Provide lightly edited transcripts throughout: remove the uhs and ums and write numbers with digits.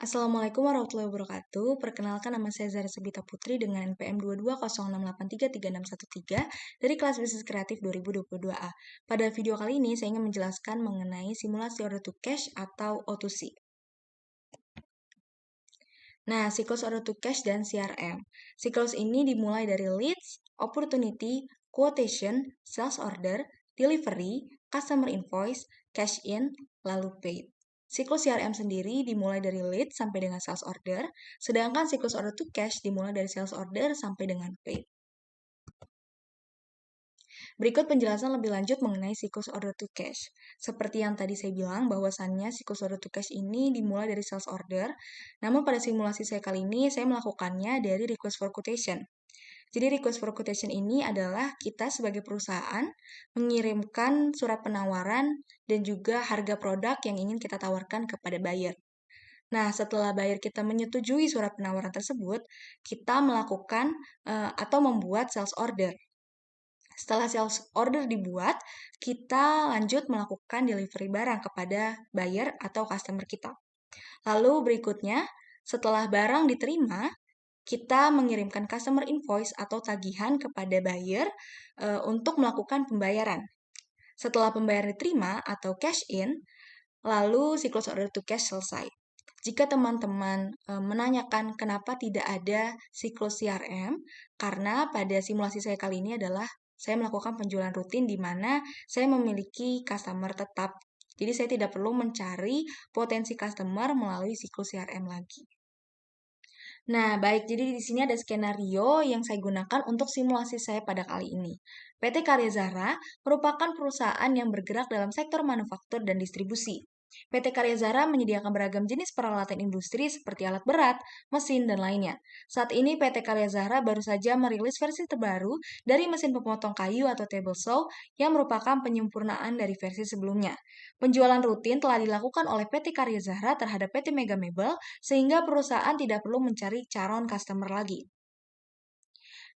Assalamualaikum warahmatullahi wabarakatuh. Perkenalkan nama saya Zara Sabita Putri dengan NPM 2206833613 dari kelas Bisnis Kreatif 2022A. Pada video kali ini saya ingin menjelaskan mengenai simulasi order to cash atau O2C. Nah, siklus order to cash dan CRM. Siklus ini dimulai dari leads, opportunity, quotation, sales order, delivery, customer invoice, cash in, lalu paid. Siklus CRM sendiri dimulai dari lead sampai dengan sales order, sedangkan siklus order to cash dimulai dari sales order sampai dengan paid. Berikut penjelasan lebih lanjut mengenai siklus order to cash. Seperti yang tadi saya bilang, bahwasannya siklus order to cash ini dimulai dari sales order, namun pada simulasi saya kali ini, saya melakukannya dari request for quotation. Jadi request for quotation ini adalah kita sebagai perusahaan mengirimkan surat penawaran dan juga harga produk yang ingin kita tawarkan kepada buyer. Nah, setelah buyer kita menyetujui surat penawaran tersebut, kita melakukan atau membuat sales order. Setelah sales order dibuat, kita lanjut melakukan delivery barang kepada buyer atau customer kita. Lalu berikutnya, setelah barang diterima, kita mengirimkan customer invoice atau tagihan kepada buyer untuk melakukan pembayaran. Setelah pembayaran diterima atau cash in, lalu siklus order to cash selesai. Jika teman-teman menanyakan kenapa tidak ada siklus CRM, karena pada simulasi saya kali ini adalah saya melakukan penjualan rutin di mana saya memiliki customer tetap. Jadi saya tidak perlu mencari potensi customer melalui siklus CRM lagi. Nah, baik, jadi di sini ada skenario yang saya gunakan untuk simulasi saya pada kali ini. PT Karya Zahra merupakan perusahaan yang bergerak dalam sektor manufaktur dan distribusi. PT Karya Zahra menyediakan beragam jenis peralatan industri seperti alat berat, mesin, dan lainnya. Saat ini PT Karya Zahra baru saja merilis versi terbaru dari mesin pemotong kayu atau table saw yang merupakan penyempurnaan dari versi sebelumnya. Penjualan rutin telah dilakukan oleh PT Karya Zahra terhadap PT Mega Mebel sehingga perusahaan tidak perlu mencari calon customer lagi.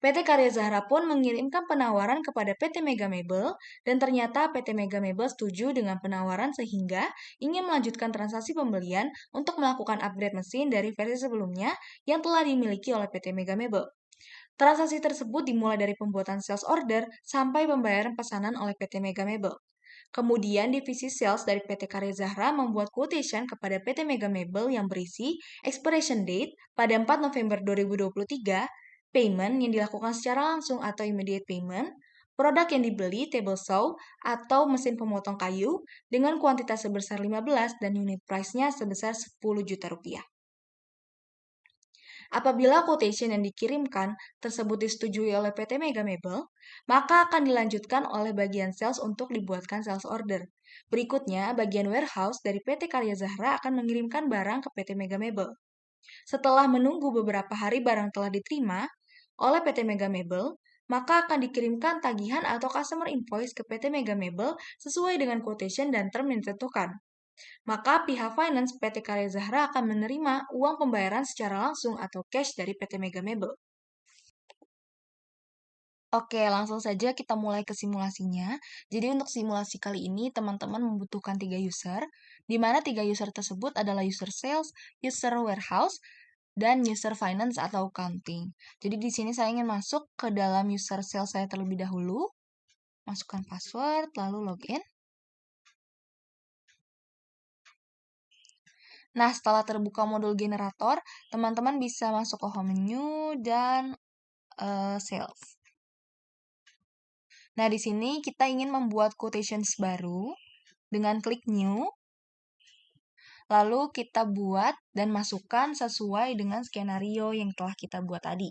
PT Karya Zahra pun mengirimkan penawaran kepada PT Mega Mebel dan ternyata PT Mega Mebel setuju dengan penawaran sehingga ingin melanjutkan transaksi pembelian untuk melakukan upgrade mesin dari versi sebelumnya yang telah dimiliki oleh PT Mega Mebel. Transaksi tersebut dimulai dari pembuatan sales order sampai pembayaran pesanan oleh PT Mega Mebel. Kemudian divisi sales dari PT Karya Zahra membuat quotation kepada PT Mega Mebel yang berisi expiration date pada 4 November 2023, payment yang dilakukan secara langsung atau immediate payment, produk yang dibeli table saw atau mesin pemotong kayu dengan kuantitas sebesar 15 dan unit price-nya sebesar 10 juta rupiah. Apabila quotation yang dikirimkan tersebut disetujui oleh PT Mega Mebel, maka akan dilanjutkan oleh bagian sales untuk dibuatkan sales order. Berikutnya, bagian warehouse dari PT Karya Zahra akan mengirimkan barang ke PT Mega Mebel. Setelah menunggu beberapa hari barang telah diterima oleh PT Mega Mebel, maka akan dikirimkan tagihan atau customer invoice ke PT Mega Mebel sesuai dengan quotation dan term yang ditentukan. Maka pihak finance PT Karya Zahra akan menerima uang pembayaran secara langsung atau cash dari PT Mega Mebel. Oke, langsung saja kita mulai ke simulasinya. Jadi untuk simulasi kali ini, teman-teman membutuhkan 3 user, di mana 3 user tersebut adalah user sales, user warehouse, dan user finance atau accounting. Jadi di sini saya ingin masuk ke dalam user sales saya terlebih dahulu, masukkan password, lalu login. Nah, setelah terbuka modul generator, teman-teman bisa masuk ke home menu dan sales. Nah, di sini kita ingin membuat quotations baru dengan klik new. Lalu kita buat dan masukkan sesuai dengan skenario yang telah kita buat tadi.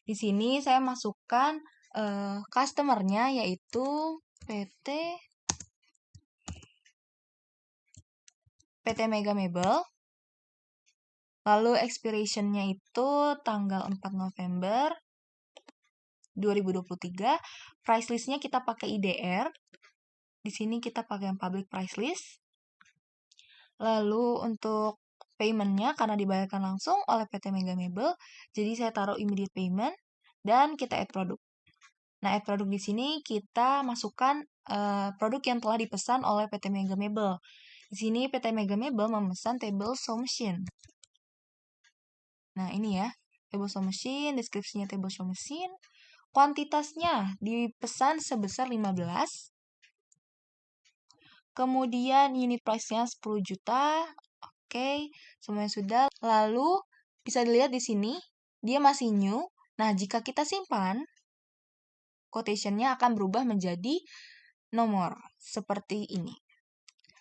Di sini saya masukkan customer-nya yaitu PT Mega Mebel. Lalu expiration-nya itu tanggal 4 November 2023. Price list-nya kita pakai IDR. Di sini kita pakai yang public price list. Lalu untuk payment-nya karena dibayarkan langsung oleh PT Mega Mebel, jadi saya taruh immediate payment dan kita add produk. Nah, add produk di sini kita masukkan produk yang telah dipesan oleh PT Mega Mebel. Di sini PT Mega Mebel memesan table sew machine. Nah, ini ya, table sew machine, deskripsinya table sew machine. Kuantitasnya dipesan sebesar 15. Kemudian unit price-nya 10 juta. Oke, semuanya sudah. Lalu bisa dilihat di sini, dia masih new. Nah, jika kita simpan, quotation-nya akan berubah menjadi nomor seperti ini.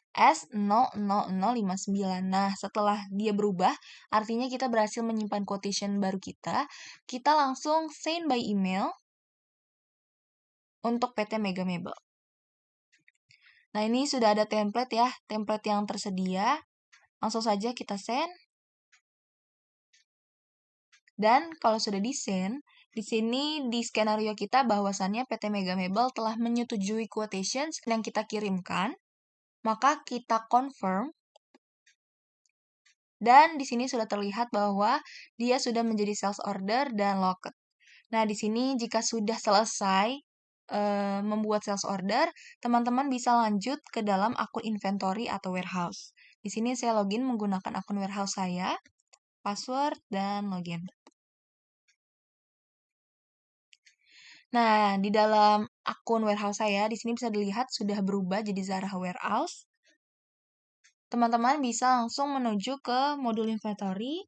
S00059. Nah, setelah dia berubah, artinya kita berhasil menyimpan quotation baru kita langsung send by email untuk PT Mega Mebel. Nah, ini sudah ada template ya, template yang tersedia. Langsung saja kita send. Dan kalau sudah di-send, di sini di skenario kita bahwasannya PT Mega Mebel telah menyetujui quotations yang kita kirimkan. Maka kita confirm. Dan di sini sudah terlihat bahwa dia sudah menjadi sales order dan locked. Nah, di sini jika sudah selesai membuat sales order, teman-teman bisa lanjut ke dalam akun inventory atau warehouse. Di sini saya login menggunakan akun warehouse saya, password, dan login. Nah, di dalam akun warehouse saya, di sini bisa dilihat sudah berubah jadi Zara Warehouse. Teman-teman bisa langsung menuju ke modul inventory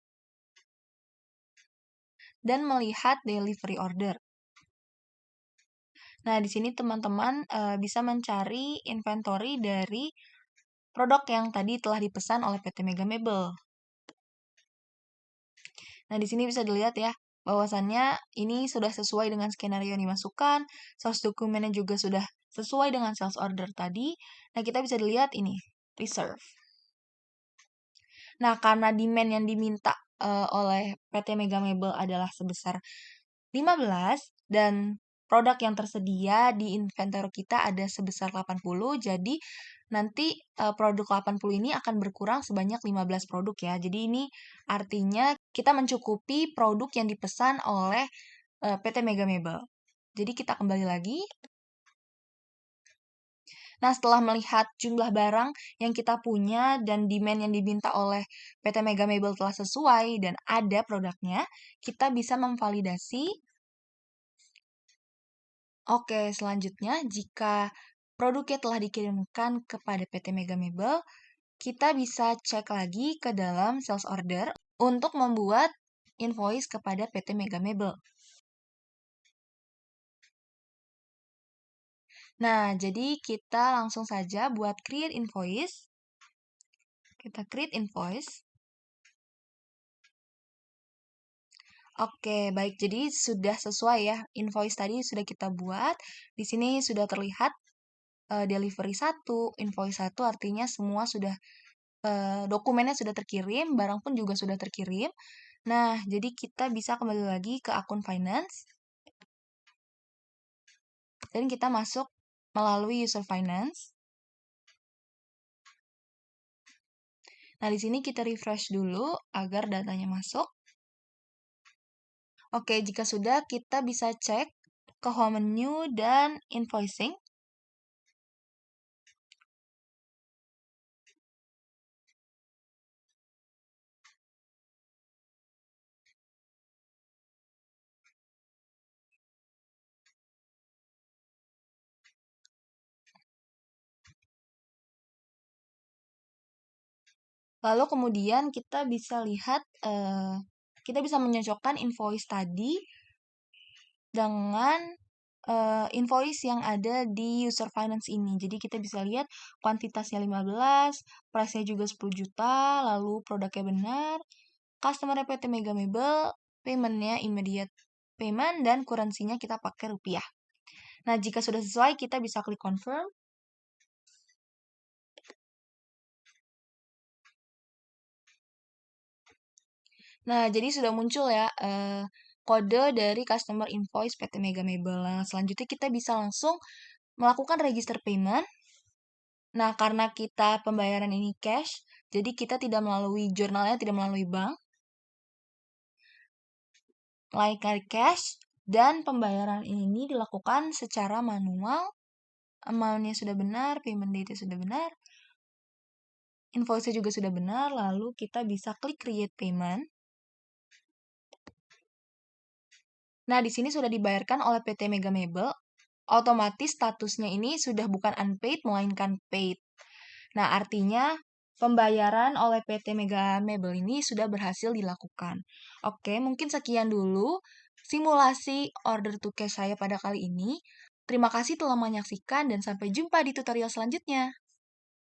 dan melihat delivery order. Nah, di sini teman-teman bisa mencari inventory dari produk yang tadi telah dipesan oleh PT Mega Mebel. Nah, di sini bisa dilihat ya, bahwasannya ini sudah sesuai dengan skenario yang dimasukkan, sales dokumennya juga sudah sesuai dengan sales order tadi. Nah, kita bisa dilihat ini, reserve. Nah, karena demand yang diminta oleh PT Mega Mebel adalah sebesar 15 dan produk yang tersedia di inventory kita ada sebesar 80, jadi nanti produk 80 ini akan berkurang sebanyak 15 produk ya. Jadi ini artinya kita mencukupi produk yang dipesan oleh PT Mega Mebel. Jadi kita kembali lagi. Nah, setelah melihat jumlah barang yang kita punya dan demand yang diminta oleh PT Mega Mebel telah sesuai dan ada produknya, kita bisa memvalidasi. Oke, selanjutnya jika produknya telah dikirimkan kepada PT Mega Mebel, kita bisa cek lagi ke dalam sales order untuk membuat invoice kepada PT Mega Mebel. Nah, jadi kita langsung saja buat create invoice. Kita create invoice. Oke, baik. Jadi sudah sesuai ya. Invoice tadi sudah kita buat. Di sini sudah terlihat delivery 1, invoice 1 artinya semua sudah dokumennya sudah terkirim, barang pun juga sudah terkirim. Nah, jadi kita bisa kembali lagi ke akun finance. Dan kita masuk melalui user finance. Nah, di sini kita refresh dulu agar datanya masuk. Oke, jika sudah, kita bisa cek ke home menu dan invoicing. Lalu kemudian kita bisa lihat, kita bisa menyocokkan invoice tadi dengan invoice yang ada di user finance ini. Jadi kita bisa lihat kuantitasnya 15, price-nya juga 10 juta, lalu produknya benar, customer PT Mega Mebel, payment-nya immediate payment, dan currency-nya kita pakai rupiah. Nah, jika sudah sesuai, kita bisa klik confirm. Nah, jadi sudah muncul ya kode dari customer invoice PT Mega Mebel. Nah, selanjutnya kita bisa langsung melakukan register payment. Nah, karena kita pembayaran ini cash, jadi kita tidak melalui jurnalnya, tidak melalui bank. Like cash, dan pembayaran ini dilakukan secara manual. Amount-nya sudah benar, payment date sudah benar. Invoice-nya juga sudah benar, lalu kita bisa klik create payment. Nah, di sini sudah dibayarkan oleh PT Mega Mebel, otomatis statusnya ini sudah bukan unpaid, melainkan paid. Nah, artinya pembayaran oleh PT Mega Mebel ini sudah berhasil dilakukan. Oke, mungkin sekian dulu simulasi order to cash saya pada kali ini. Terima kasih telah menyaksikan dan sampai jumpa di tutorial selanjutnya.